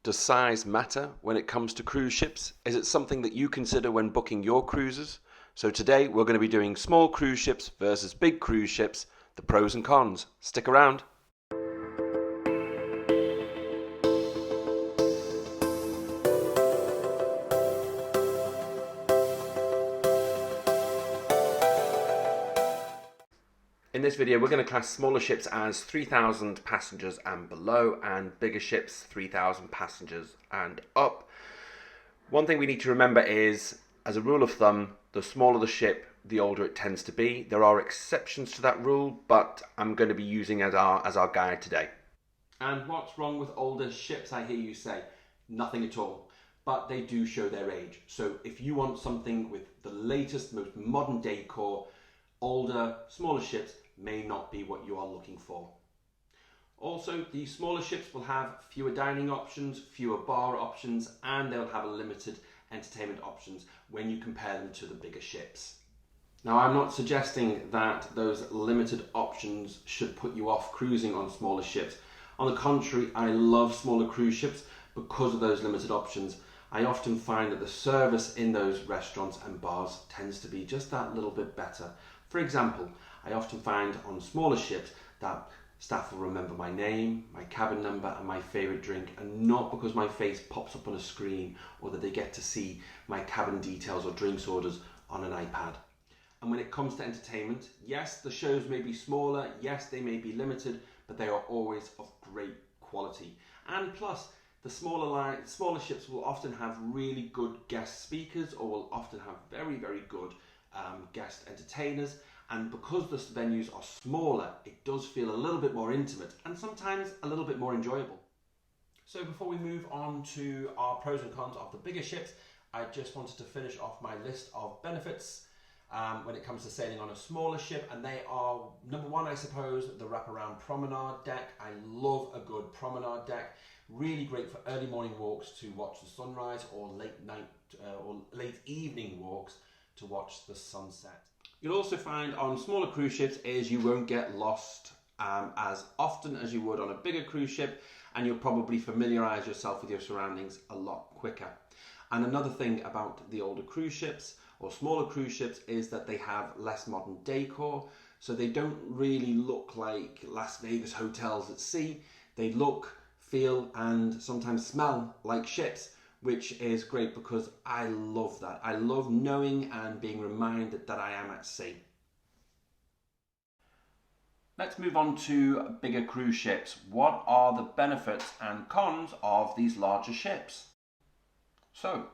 Does size matter when it comes to cruise ships? Is it something that you consider when booking your cruises? So today we're going to be doing small cruise ships versus big cruise ships, the pros and cons. Stick around. In this video, we're going to class smaller ships as 3,000 passengers and below, and bigger ships 3,000 passengers and up. One thing we need to remember is, as a rule of thumb, the smaller the ship, the older it tends to be. There are exceptions to that rule, but I'm going to be using as our guide today. And what's wrong with older ships, I hear you say? Nothing at all. But they do show their age. So if you want something with the latest, most modern decor, older, smaller ships may not be what you are looking for. Also, the smaller ships will have fewer dining options, fewer bar options, and they'll have a limited entertainment options when you compare them to the bigger ships. Now, I'm not suggesting that those limited options should put you off cruising on smaller ships. On the contrary, I love smaller cruise ships because of those limited options. I often find that the service in those restaurants and bars tends to be just that little bit better. For example, I often find on smaller ships that staff will remember my name, my cabin number and my favourite drink, and not because my face pops up on a screen or that they get to see my cabin details or drinks orders on an iPad. And when it comes to entertainment, yes, the shows may be smaller, yes, they may be limited, but they are always of great quality. And plus, the smaller ships will often have really good guest speakers, or will often have very, very good guest entertainers. And because the venues are smaller, it does feel a little bit more intimate and sometimes a little bit more enjoyable. So before we move on to our pros and cons of the bigger ships, I just wanted to finish off my list of benefits when it comes to sailing on a smaller ship, and they are, number one, I suppose, the wraparound promenade deck. I love a good promenade deck. Really great for early morning walks to watch the sunrise, or late night or late evening walks to watch the sunset. You'll also find on smaller cruise ships is you won't get lost as often as you would on a bigger cruise ship, and you'll probably familiarise yourself with your surroundings a lot quicker. And another thing about the older cruise ships or smaller cruise ships is that they have less modern decor, so they don't really look like Las Vegas hotels at sea. They look, feel and sometimes smell like ships, which is great because I love that. I love knowing and being reminded that I am at sea. Let's move on to bigger cruise ships. What are the benefits and cons of these larger ships? So,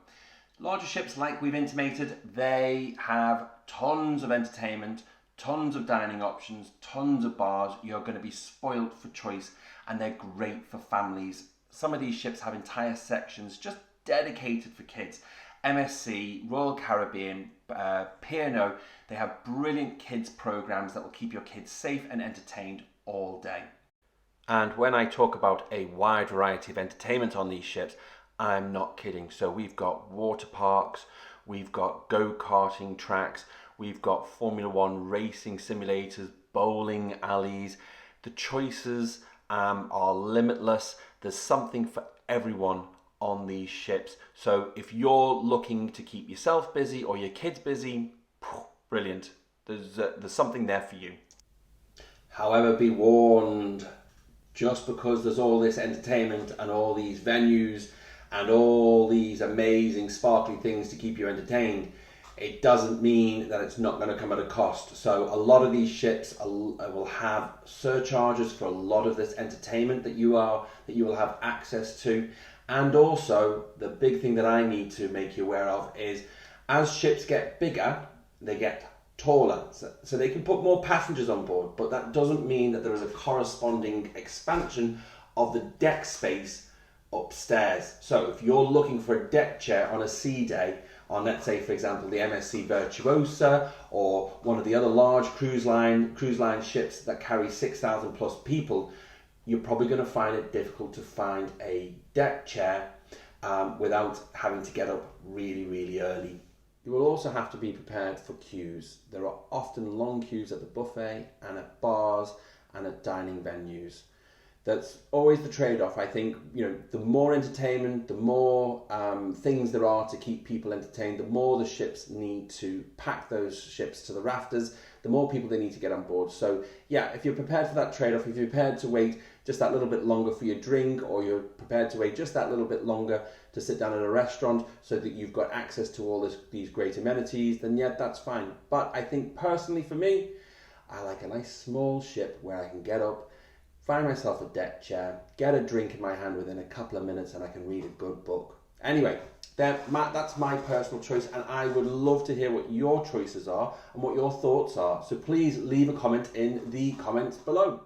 larger ships, like we've intimated, they have tons of entertainment, tons of dining options, tons of bars. You're going to be spoiled for choice, and they're great for families. Some of these ships have entire sections just dedicated for kids. MSC, Royal Caribbean, P&O, they have brilliant kids programs that will keep your kids safe and entertained all day. And when I talk about a wide variety of entertainment on these ships, I'm not kidding. So we've got water parks, we've got go-karting tracks, we've got Formula One racing simulators, bowling alleys. The choices are limitless. There's something for everyone on these ships. So if you're looking to keep yourself busy or your kids busy, brilliant. There's something there for you. However, be warned, just because there's all this entertainment and all these venues and all these amazing sparkly things to keep you entertained, it doesn't mean that it's not going to come at a cost. So a lot of these ships will have surcharges for a lot of this entertainment that you will have access to. And also, the big thing that I need to make you aware of is, as ships get bigger, they get taller. So they can put more passengers on board, but that doesn't mean that there is a corresponding expansion of the deck space upstairs. So if you're looking for a deck chair on a sea day, on, let's say, for example, the MSC Virtuosa or one of the other large cruise line ships that carry 6,000 plus people, you're probably going to find it difficult to find a deck chair without having to get up really, really early. You will also have to be prepared for queues. There are often long queues at the buffet and at bars and at dining venues. That's always the trade-off. I think, the more entertainment, the more things there are to keep people entertained, the more the ships need to pack those ships to the rafters, the more people they need to get on board. So yeah, if you're prepared for that trade-off, if you're prepared to wait just that little bit longer for your drink, or you're prepared to wait just that little bit longer to sit down in a restaurant so that you've got access to all these great amenities, then yeah, that's fine. But I think personally for me, I like a nice small ship where I can get up, find myself a deck chair, get a drink in my hand within a couple of minutes, and I can read a good book. Anyway, that's my personal choice, and I would love to hear what your choices are and what your thoughts are. So please leave a comment in the comments below.